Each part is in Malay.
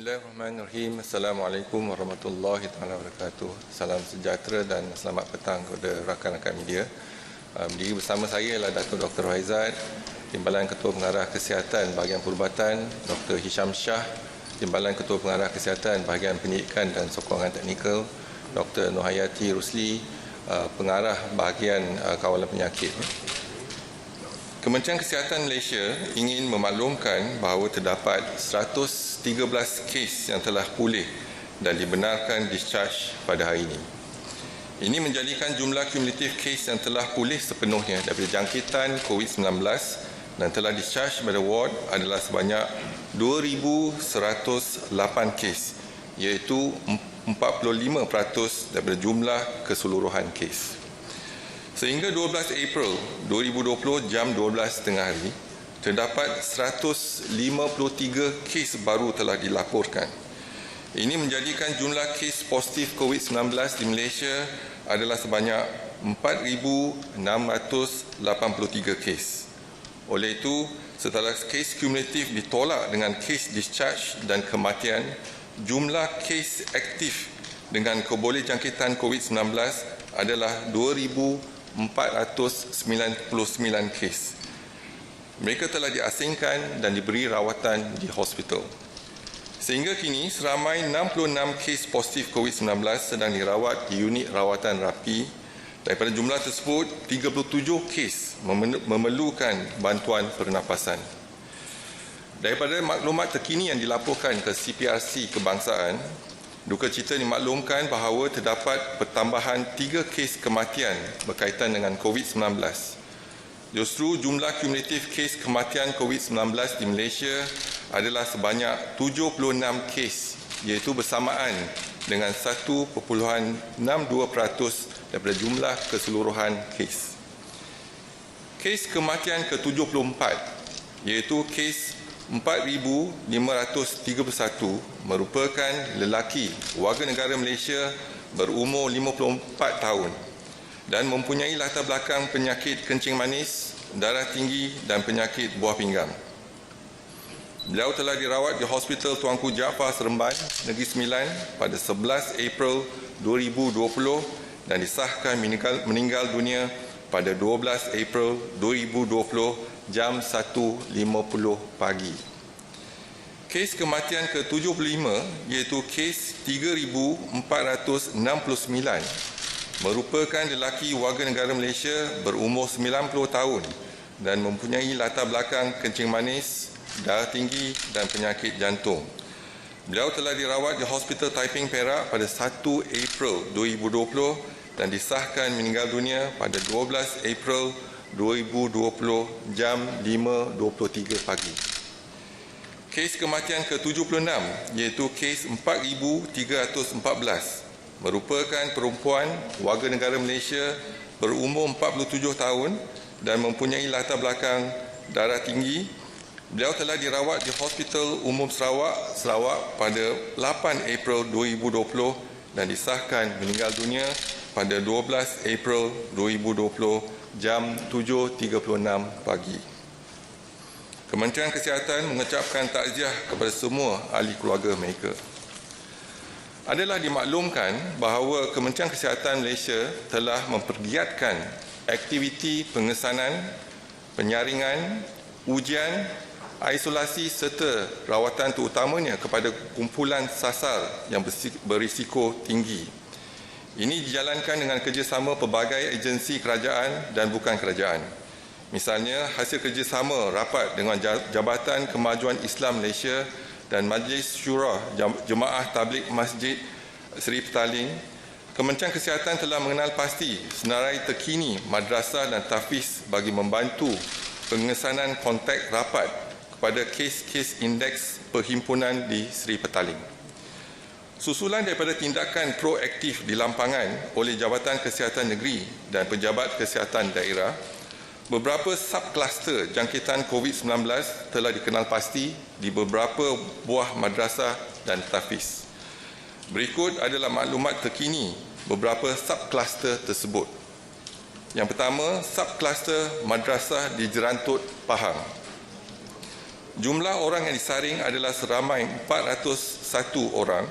Bismillahirrahmanirrahim. Assalamualaikum warahmatullahi wabarakatuh. Salam sejahtera dan selamat petang kepada rakan-rakan media. Berdiri bersama saya ialah Datuk Dr. Faizat, Timbalan Ketua Pengarah Kesihatan Bahagian Perubatan, Dr. Hisham Shah, Timbalan Ketua Pengarah Kesihatan Bahagian Pendidikan dan Sokongan Teknikal, Dr. Nohayati Rusli, Pengarah Bahagian Kawalan Penyakit. Kementerian Kesihatan Malaysia ingin memaklumkan bahawa terdapat 113 kes yang telah pulih dan dibenarkan discharge pada hari ini. Ini menjadikan jumlah kumulatif kes yang telah pulih sepenuhnya daripada jangkitan COVID-19 dan telah discharge pada ward adalah sebanyak 2,108 kes, iaitu 45% daripada jumlah keseluruhan kes. Sehingga 12 April 2020 jam 12 tengah hari, terdapat 153 kes baru telah dilaporkan. Ini menjadikan jumlah kes positif COVID-19 di Malaysia adalah sebanyak 4,683 kes. Oleh itu, setelah kes kumulatif ditolak dengan kes discharge dan kematian, jumlah kes aktif dengan keboleh jangkitan COVID-19 adalah 2,499 kes. Mereka telah diasingkan dan diberi rawatan di hospital. Sehingga kini, seramai 66 kes positif COVID-19 sedang dirawat di unit rawatan rapi. Daripada jumlah tersebut, 37 kes memerlukan bantuan pernafasan. Daripada maklumat terkini yang dilaporkan ke CPRC Kebangsaan, duka cita dimaklumkan bahawa terdapat pertambahan 3 kes kematian berkaitan dengan COVID-19. Justru jumlah kumulatif kes kematian COVID-19 di Malaysia adalah sebanyak 76 kes, iaitu bersamaan dengan 1.62% daripada jumlah keseluruhan kes. Kes kematian ke-74, iaitu kes 4,531 merupakan lelaki warga negara Malaysia berumur 54 tahun dan mempunyai latar belakang penyakit kencing manis, darah tinggi dan penyakit buah pinggang. Beliau telah dirawat di Hospital Tuanku Jaafar Seremban, Negeri Sembilan pada 11 April 2020 dan disahkan meninggal dunia pada 12 April 2020 jam 1.50 pagi. Kes kematian ke-75 iaitu kes 3,469 merupakan lelaki warga negara Malaysia berumur 90 tahun dan mempunyai latar belakang kencing manis, darah tinggi dan penyakit jantung. Beliau telah dirawat di Hospital Taiping Perak pada 1 April 2020 dan disahkan meninggal dunia pada 12 April 2020 jam 5.23 pagi. Kes kematian ke-76 iaitu kes 4,314 merupakan perempuan warga negara Malaysia berumur 47 tahun dan mempunyai latar belakang darah tinggi. Beliau telah dirawat di Hospital Umum Sarawak pada 8 April 2020 dan disahkan meninggal dunia pada 12 April 2020 jam 7.36 pagi. Kementerian Kesihatan mengucapkan takziah kepada semua ahli keluarga mereka. Adalah dimaklumkan bahawa Kementerian Kesihatan Malaysia telah mempergiatkan aktiviti pengesanan, penyaringan, ujian, isolasi serta rawatan terutamanya kepada kumpulan sasar yang berisiko tinggi. Ini dijalankan dengan kerjasama pelbagai agensi kerajaan dan bukan kerajaan. Misalnya, hasil kerjasama rapat dengan Jabatan Kemajuan Islam Malaysia dan Majlis Syura Jemaah Tabligh Masjid Seri Petaling, Kementerian Kesihatan telah mengenal pasti senarai terkini madrasah dan tahfiz bagi membantu pengesanan kontak rapat kepada kes-kes indeks perhimpunan di Seri Petaling. Susulan daripada tindakan proaktif di lampangan oleh Jabatan Kesihatan Negeri dan Pejabat Kesihatan Daerah, beberapa subkluster jangkitan COVID-19 telah dikenal pasti di beberapa buah madrasah dan tahfiz. Berikut adalah maklumat terkini beberapa subkluster tersebut. Yang pertama, subkluster madrasah di Jerantut, Pahang. Jumlah orang yang disaring adalah seramai 401 orang,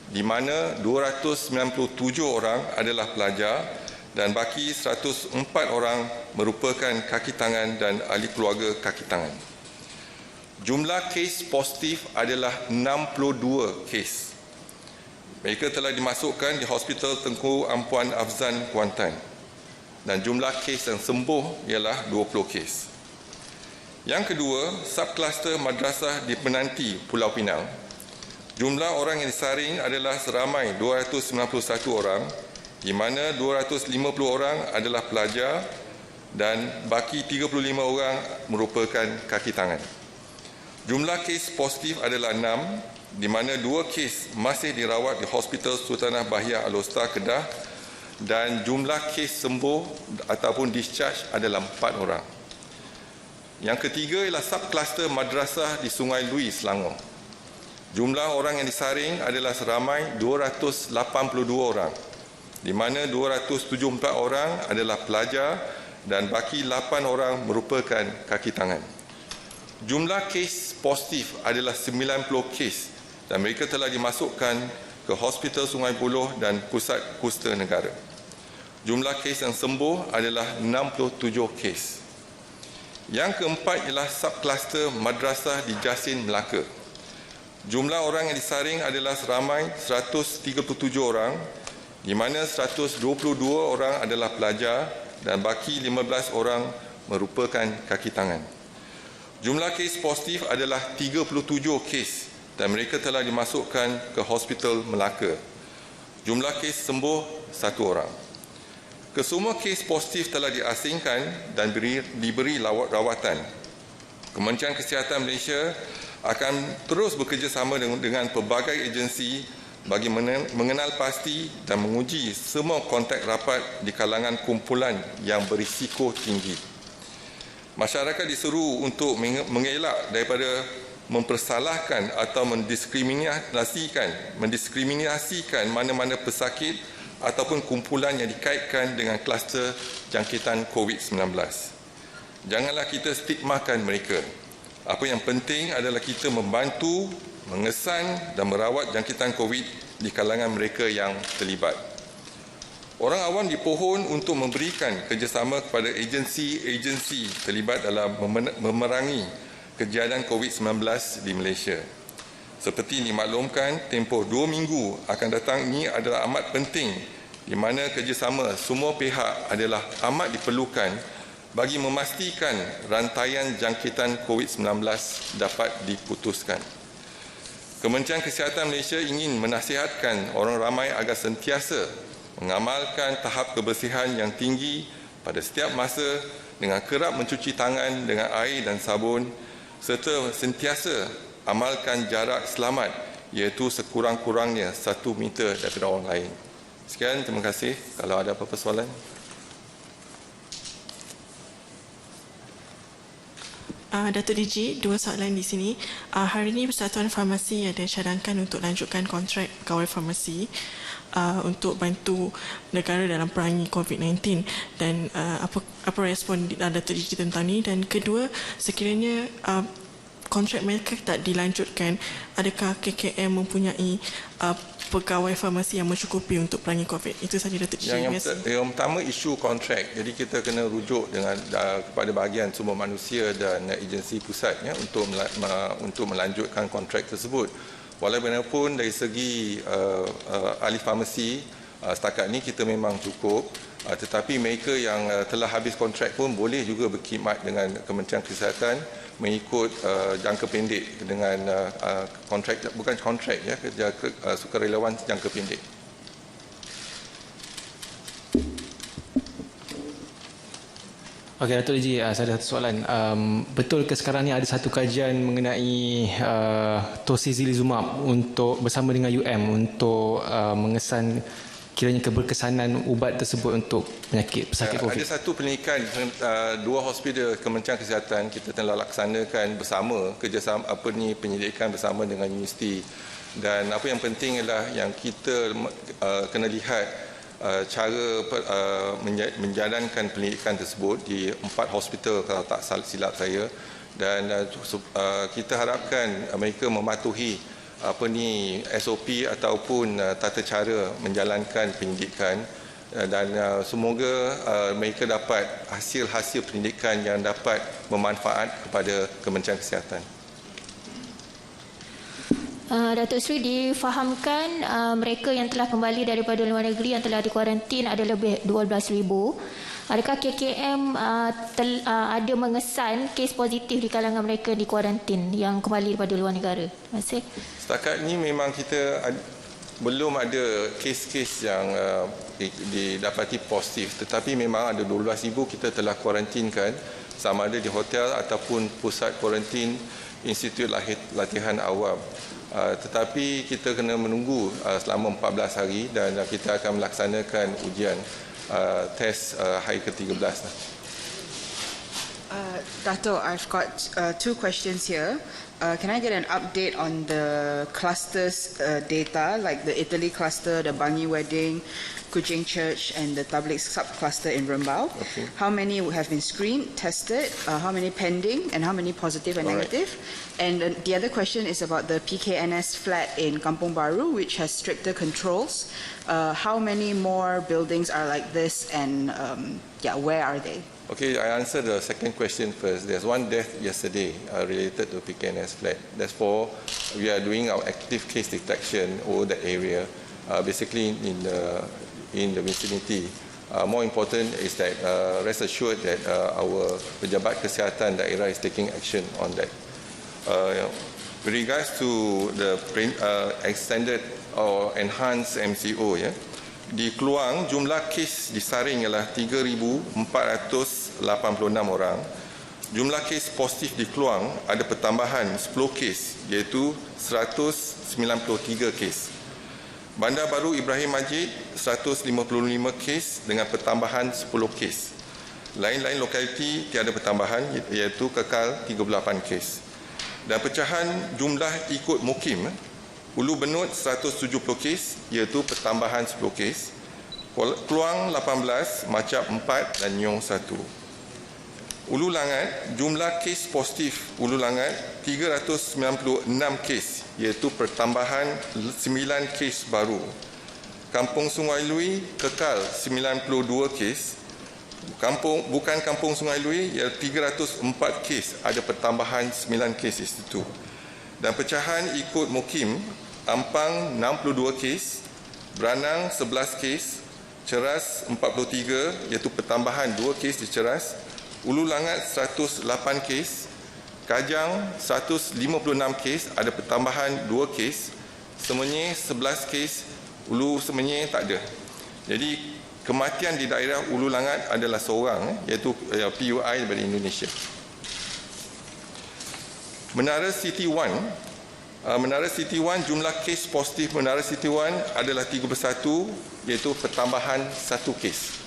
di mana 297 orang adalah pelajar dan baki 104 orang merupakan kaki tangan dan ahli keluarga kaki tangan. Jumlah kes positif adalah 62 kes. Mereka telah dimasukkan di Hospital Tengku Ampuan Afzan Kuantan dan jumlah kes yang sembuh ialah 20 kes. Yang kedua, subkluster madrasah di Penanti, Pulau Pinang. Jumlah orang yang disaring adalah seramai 291 orang, di mana 250 orang adalah pelajar dan baki 35 orang merupakan kaki tangan. Jumlah kes positif adalah 6, di mana 2 kes masih dirawat di Hospital Sultanah Bahia Alostar, Kedah, dan jumlah kes sembuh ataupun discharge adalah 4 orang. Yang ketiga ialah subkluster madrasah di Sungai Lui, Selangor. Jumlah orang yang disaring adalah seramai 282 orang, di mana 274 orang adalah pelajar dan baki 8 orang merupakan kaki tangan. Jumlah kes positif adalah 90 kes dan mereka telah dimasukkan ke Hospital Sungai Buloh dan Pusat Kusta Negara. Jumlah kes yang sembuh adalah 67 kes. Yang keempat ialah subkluster madrasah di Jasin, Melaka. Jumlah orang yang disaring adalah seramai 137 orang, di mana 122 orang adalah pelajar dan baki 15 orang merupakan kaki tangan. Jumlah kes positif adalah 37 kes dan mereka telah dimasukkan ke Hospital Melaka. Jumlah kes sembuh 1 orang. Kesemua kes positif telah diasingkan dan diberi rawatan. Kementerian Kesihatan Malaysia akan terus bekerjasama dengan pelbagai agensi bagi mengenal pasti dan menguji semua kontak rapat di kalangan kumpulan yang berisiko tinggi. Masyarakat diseru untuk mengelak daripada mempersalahkan atau mendiskriminasikan mana-mana pesakit ataupun kumpulan yang dikaitkan dengan kluster jangkitan COVID-19. Janganlah kita stigmakan mereka. Apa yang penting adalah kita membantu, mengesan dan merawat jangkitan COVID di kalangan mereka yang terlibat. Orang awam dipohon untuk memberikan kerjasama kepada agensi-agensi terlibat dalam memerangi kejadian COVID-19 di Malaysia. Seperti dimaklumkan, tempoh 2 minggu akan datang ini adalah amat penting di mana kerjasama semua pihak adalah amat diperlukan bagi memastikan rantaian jangkitan COVID-19 dapat diputuskan. Kementerian Kesihatan Malaysia ingin menasihatkan orang ramai agar sentiasa mengamalkan tahap kebersihan yang tinggi pada setiap masa dengan kerap mencuci tangan dengan air dan sabun serta sentiasa amalkan jarak selamat iaitu sekurang-kurangnya 1 meter daripada orang lain. Sekian, terima kasih. Kalau ada apa-apa soalan. Datuk DG, 2 soalan di sini. Hari ini Persatuan Farmasi ada cadangkan untuk lanjutkan kontrak pegawai farmasi untuk bantu negara dalam perangi COVID-19 dan apa respon Datuk DG tentang ini? Dan kedua, sekiranya kontrak mereka tak dilanjutkan, adakah KKM mempunyai pegawai farmasi yang mencukupi untuk perangi COVID? Itu saja Datuk DG. Yang pertama, isu kontrak. Jadi kita kena rujuk dengan kepada bahagian sumber manusia dan agensi pusat ya untuk melanjutkan kontrak tersebut. Walaupun dari segi ahli farmasi setakat ini kita memang cukup, tetapi mereka yang telah habis kontrak pun boleh juga berkhidmat dengan Kementerian Kesihatan mengikut jangka pendek dengan kontrak, bukan kontrak ya, sukarelawan jangka pendek. Okey, Datuk DG, saya ada satu soalan. Betul ke sekarang ni ada satu kajian mengenai tocilizumab untuk bersama dengan untuk mengesan kiranya keberkesanan ubat tersebut untuk pesakit COVID? Ada satu penyelidikan 2 hospital Kementerian Kesihatan kita telah laksanakan bersama kerjasama penyelidikan bersama dengan universiti, dan apa yang penting ialah yang kita kena lihat cara menjalankan penyelidikan tersebut di 4 hospital kalau tak silap saya, dan kita harapkan mereka mematuhi SOP ataupun tata cara menjalankan pendidikan, dan semoga mereka dapat hasil-hasil pendidikan yang dapat bermanfaat kepada Kementerian Kesihatan. Datuk Seri difahamkan mereka yang telah kembali daripada luar negeri yang telah dikuarantin ada lebih 12,000. Adakah KKM ada mengesan kes positif di kalangan mereka di kuarantin yang kembali daripada luar negara? Terima kasih. Setakat ini memang kita belum ada kes-kes yang didapati positif, tetapi memang ada 12,000 kita telah kuarantinkan, sama ada di hotel ataupun pusat kuarantin Institut Latihan Awam. Tetapi kita kena menunggu selama 14 hari dan kita akan melaksanakan ujian test hari ke-13. Dato', I've got 2 questions here. Can I get an update on the clusters data, like the Italy cluster, the Bangi wedding, Kuching Church, and the Tabligh sub-cluster in Rembau? Okay. How many have been screened, tested, how many pending, and how many positive and negative? And the other question is about the PKNS flat in Kampung Baru, which has stricter controls. How many more buildings are like this, and where are they? Okay, I answer the second question first. There's one death yesterday related to PKNS flat. Therefore, we are doing our active case detection over the area, basically in the vicinity. More important is that rest assured that our pejabat kesihatan daerah is taking action on that. With regards to the extended or enhanced MCO, di Kluang jumlah kes disaring ialah 3,486 orang. Jumlah kes positif di Kluang ada pertambahan 10 kes, iaitu 193 kes. Bandar Baru Ibrahim Majid 155 kes dengan pertambahan 10 kes. Lain-lain lokaliti tiada pertambahan, iaitu kekal 38 kes. Dan pecahan jumlah ikut mukim, Ulu Benut 170 kes, iaitu pertambahan 10 kes. Kluang 18, Macap 4 dan Nyong 1. Ulu Langat, jumlah kes positif Ulu Langat 396 kes, iaitu pertambahan 9 kes baru. Kampung Sungai Lui kekal 92 kes. Bukan Kampung Sungai Lui, iaitu 304 kes, ada pertambahan 9 kes di situ. Dan pecahan ikut mukim, Ampang 62 kes, Branang 11 kes, Ceras 43, iaitu pertambahan 2 kes di Ceras, Ulu Langat 108 kes, Kajang 156 kes, ada pertambahan 2 kes, Semenyih 11 kes, Ulu Semenyih tak ada. Jadi kematian di daerah Ulu Langat adalah seorang, iaitu PUI daripada Indonesia. Menara City 1, Menara City 1, jumlah kes positif Menara City 1 adalah 31, iaitu pertambahan 1 kes.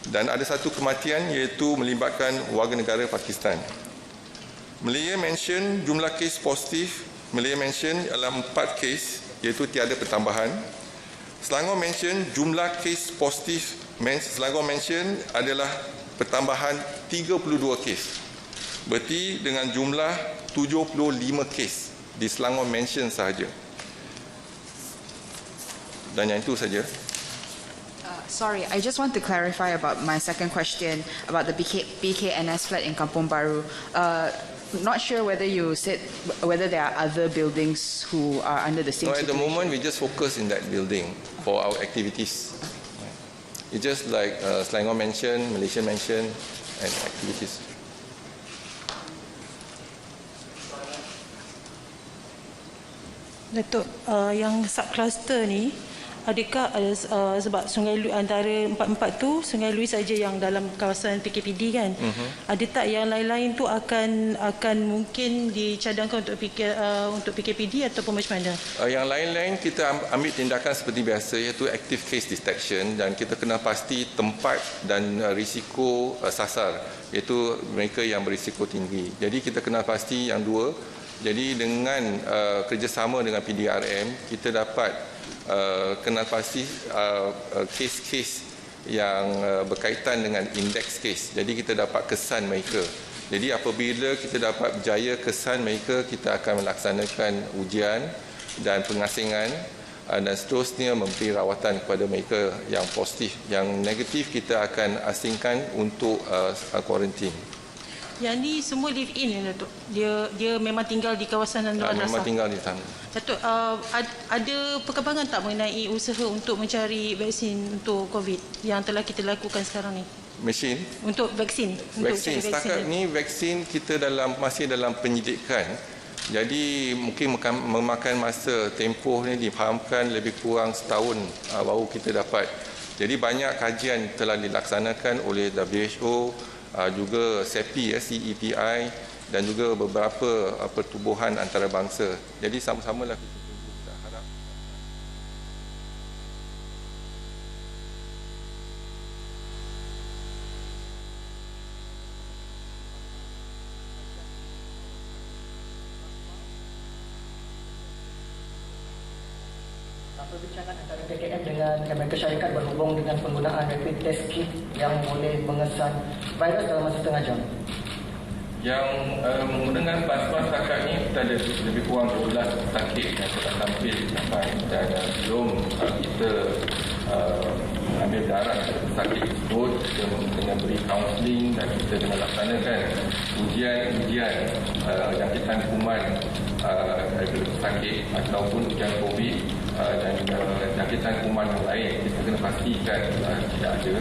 Dan ada 1 kematian, iaitu melibatkan warga negara Pakistan. Malaya Mansion, jumlah kes positif Malaya Mansion adalah 4 kes, iaitu tiada pertambahan. Selangor Mansion, jumlah kes positif Selangor Mansion adalah pertambahan 32 kes. Berarti dengan jumlah 75 kes di Selangor Mansion sahaja. Dan yang itu saja. Sorry, I just want to clarify about my second question about the BKNS flat in Kampung Baru. Not sure whether you said whether there are other buildings who are under the same No, at the situation. moment we just focus in that building for our activities. It's just like Selangor Mansion, Malaysian Mansion and activities. Datuk, yang subcluster ni, adakah sebab Sungai Lui antara 4 tu Sungai Lui saja yang dalam kawasan PKPD kan? Ada tak yang lain-lain tu akan mungkin dicadangkan untuk PKPD ataupun macam mana? Yang lain-lain kita ambil tindakan seperti biasa, iaitu active case detection, dan kita kena pasti tempat dan risiko sasar, iaitu mereka yang berisiko tinggi. Jadi kita kena pasti yang dua. Jadi dengan kerjasama dengan PDRM, kita dapat kenal pasti kes-kes yang berkaitan dengan index kes. Jadi kita dapat kesan mereka. Jadi apabila kita dapat berjaya kesan mereka, kita akan melaksanakan ujian dan pengasingan dan seterusnya memberi rawatan kepada mereka yang positif. Yang negatif kita akan asingkan untuk kuarantin. Yang ni semua live in ya Datuk. Dia memang tinggal di kawasan madrasah. Memang tinggal di sana. Datuk, ada perkembangan tak mengenai usaha untuk mencari vaksin untuk COVID yang telah kita lakukan sekarang ni? Mesin Untuk vaksin. vaksin setakat ni vaksin kita masih dalam penyidikan. Jadi mungkin memakan masa tempoh ni difahamkan lebih kurang setahun baru kita dapat. Jadi banyak kajian telah dilaksanakan oleh WHO, juga CEPI, CEPI dan juga beberapa pertubuhan antarabangsa. Jadi sama-samalah kita harap. Perbincangan antara KKM dengan Amerika Syarikat berhubung dengan penggunaan rapid test kit yang boleh mengesan virus dalam masa setengah jam. Yang menggunakan plasma setakat ni kita ada lebih kurang 12 sakit yang telah tampil sampai dan belum kita ambil darah sakit tersebut, kita kena beri kaunseling dan kita kena laksanakan ujian-ujian jangkitan kuman sakit ataupun ujian COVID dan jangkitan kuman yang lain kita kena pastikan tidak ada.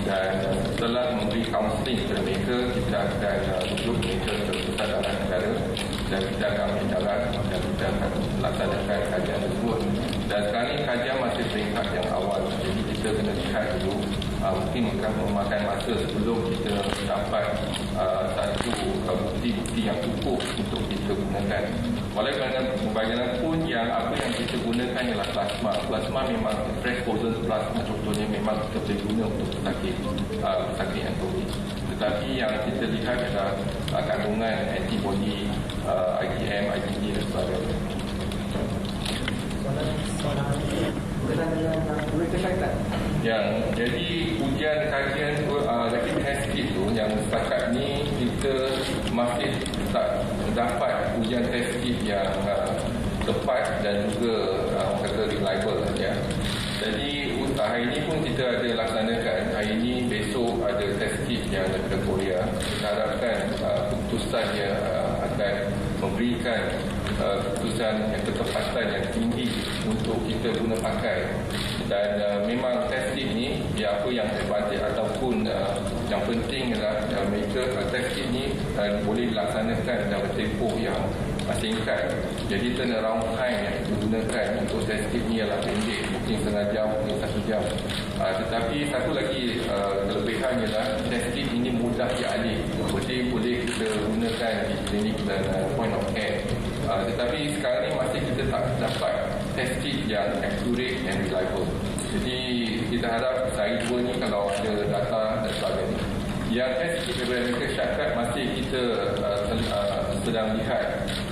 Dan setelah memberi kaunseling kepada mereka, kita akan rujuk mereka ke pusat darah negara dan kita akan ambil darah dan kita akan laksanakan kajian tersebut. Dan sekarang ini kajian masih peringkat yang awal, jadi kita kena lihat dulu, mungkin akan memakan masa sebelum kita dapat satu bukti-bukti yang cukup untuk kita gunakan. Bagaimanapun apa yang kita gunakan ialah plasma. Plasma memang fresh frozen plasma contohnya memang kita boleh guna untuk pesakit yang COVID. Tetapi yang kita lihat adalah kandungan antibody, IgM, IgG dan sebagainya. Jadi ujian kajian rapid test kit tu yang setakat ni kita masih tak dapat ujian test kit yang tepat dan juga orang kata reliable ya. Jadi hari ini pun kita ada laksanakan, hari ini besok ada test kit yang daripada Korea. Kita harapkan keputusannya akan memberikan keputusan yang ketepatan yang tinggi untuk kita guna pakai. Dan memang test kit ni apa yang advantage ataupun yang penting adalah mereka test kit ni boleh dilaksanakan dalam tempoh yang singkat. Jadi turnaround time yang digunakan untuk test kit ni adalah pendek, mungkin setengah jam, mungkin 1 jam. Tetapi satu lagi kelebihan ialah test kit ini mudah dialih. Boleh kita gunakan di klinik dan point of care. Tetapi sekarang ni masih kita tak dapat test kit yang accurate and reliable. Jadi kita harap sehari 2 ni kalau ada data dan sebagainya. Yang test kit daripada Amerika Syarikat masih kita sedang lihat.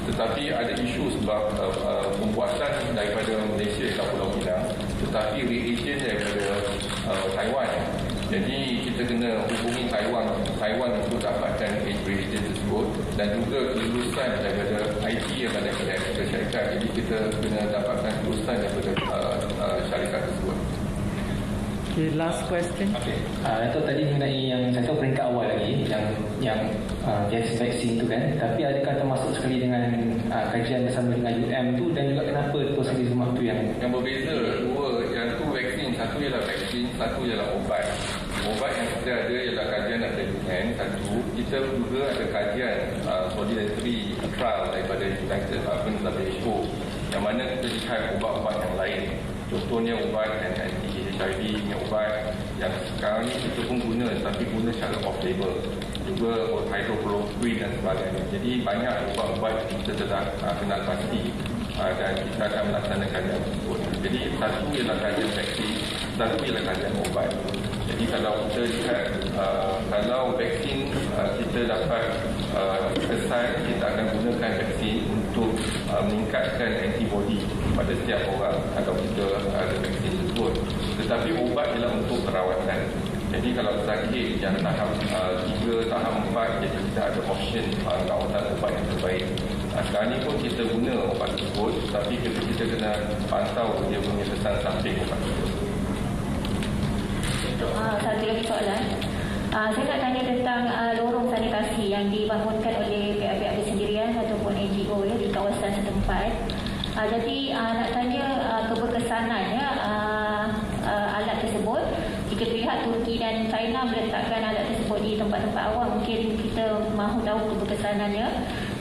Tetapi ada isu sebab pembuatan daripada Malaysia atau Pulau Pinang, tetapi reagent daripada Taiwan. Jadi kita kena hubungi Taiwan untuk dapatkan reagent tersebut dan juga kelulusan daripada IT yang ada daripada Amerika Syarikat. Jadi kita kena dapatkan kelulusan daripada syarikat tersebut. Okay, last question. Okay. Itu tadi mengenai yang saya tahu peringkat awal lagi yang gas vaksin tu kan. Tapi adakah termasuk sekali dengan kajian bersama dengan UM tu dan juga kenapa tocilizumab tu yang berbeza dua, yang tu vaksin, satu ialah vaksin, satu ialah ubat. Ubat yang kita ada ialah kajian daripada UM satu. Kita juga ada kajian solidarity trial daripada United WHO yang mana kita lihat ubat-ubat yang lain. Contohnya ubat anti-HIV, ubat yang sekarang ni kita pun guna tapi guna secara off-label. Juga hydrochloroquine dan sebagainya. Jadi banyak ubat-ubat kita telah kenal pasti dan kita akan melaksanakan yang tersebut. Jadi satu ialah kajian vaksin, satu ialah kajian ubat. Jadi kalau kita lihat kalau vaksin kita dapat kesan, kita akan gunakan vaksin untuk meningkatkan antibody pada setiap orang kalau kita ada vaksin tersebut. Tetapi ubat ialah untuk perawatan. Jadi kalau pesakit yang tahap 3, tahap 4, jadi kita ada option rawatan ubat yang terbaik. Sekarang ni pun kita guna ubat tersebut, tapi kita kena pantau dia punya kesan samping ubat tersebut. Satu lagi soalan. Saya nak tanya tentang lorong sanitasi yang dibangunkan oleh pihak-pihak bersendirian ataupun NGO di kawasan setempat. Jadi nak tanya keberkesanannya alat tersebut. Jika pihak Turki dan China meletakkan alat tersebut di tempat-tempat awam, mungkin kita mahu tahu keberkesanannya.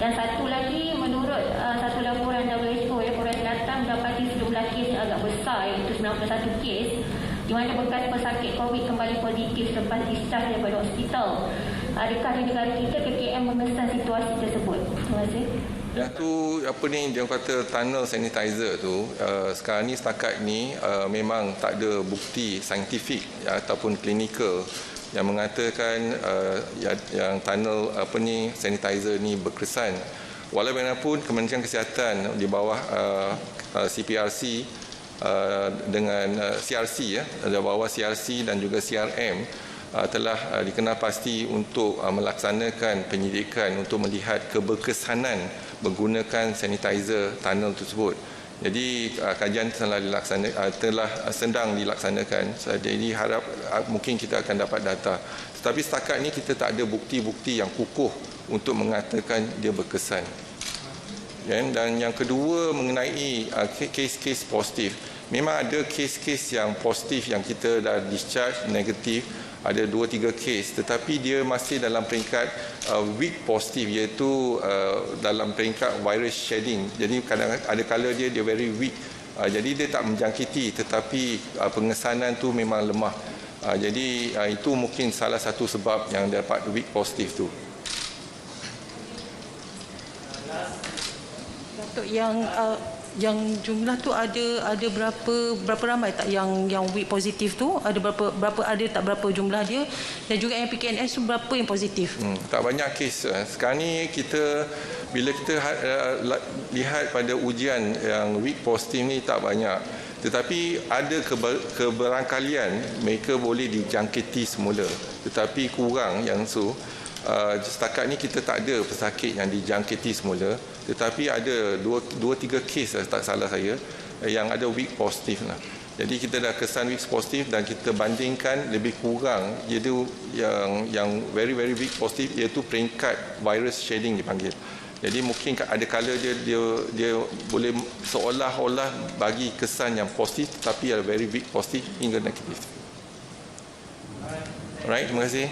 Dan satu lagi, menurut satu laporan WHO, Korea Selatan mendapati sejumlah kes yang agak besar, iaitu 91 kes, di mana bekas pesakit COVID kembali positif selepas discharge daripada hospital. Adakah di negara kita PKM mengesan situasi tersebut? Terima kasih. Yang tu apa ni dia kata tunnel sanitizer tu sekarang ni setakat ni memang tak ada bukti saintifik ataupun klinikal yang mengatakan yang tunnel sanitizer ni berkesan. Walaupun Kementerian Kesihatan di bawah CPRC dengan CRC di bawah CRC dan juga CRM telah dikenal pasti untuk melaksanakan penyidikan untuk melihat keberkesanan menggunakan sanitizer tunnel tersebut. Jadi kajian telah sedang dilaksanakan. Jadi harap mungkin kita akan dapat data. Tetapi setakat ini kita tak ada bukti-bukti yang kukuh untuk mengatakan dia berkesan. Dan yang kedua mengenai kes-kes positif. Memang ada kes-kes yang positif yang kita dah discharge negatif. Ada 2-3 kes, tetapi dia masih dalam peringkat weak positif, iaitu dalam peringkat virus shedding. Jadi kadang-kadang ada kala dia very weak. Jadi dia tak menjangkiti, tetapi pengesanan tu memang lemah. Jadi itu mungkin salah satu sebab yang dapat weak positif tu. Datuk, yang jumlah tu ada berapa ramai tak yang weak positif tu, ada berapa jumlah dia, dan juga yang PKNS tu berapa yang positif? Tak banyak kes. Sekarang ni bila kita lihat pada ujian yang weak positif ni tak banyak, tetapi ada keberangkalian mereka boleh dijangkiti semula, tetapi kurang yang setakat ni kita tak ada pesakit yang dijangkiti semula, tetapi ada 2-3 kes tak salah saya yang ada weak positif lah. Jadi kita dah kesan weak positif dan kita bandingkan lebih kurang iaitu yang very weak positif, iaitu peringkat virus shedding dipanggil. Jadi mungkin ada kala dia boleh seolah-olah bagi kesan yang positif tapi ada very weak positif hingga negatif. Alright, terima kasih.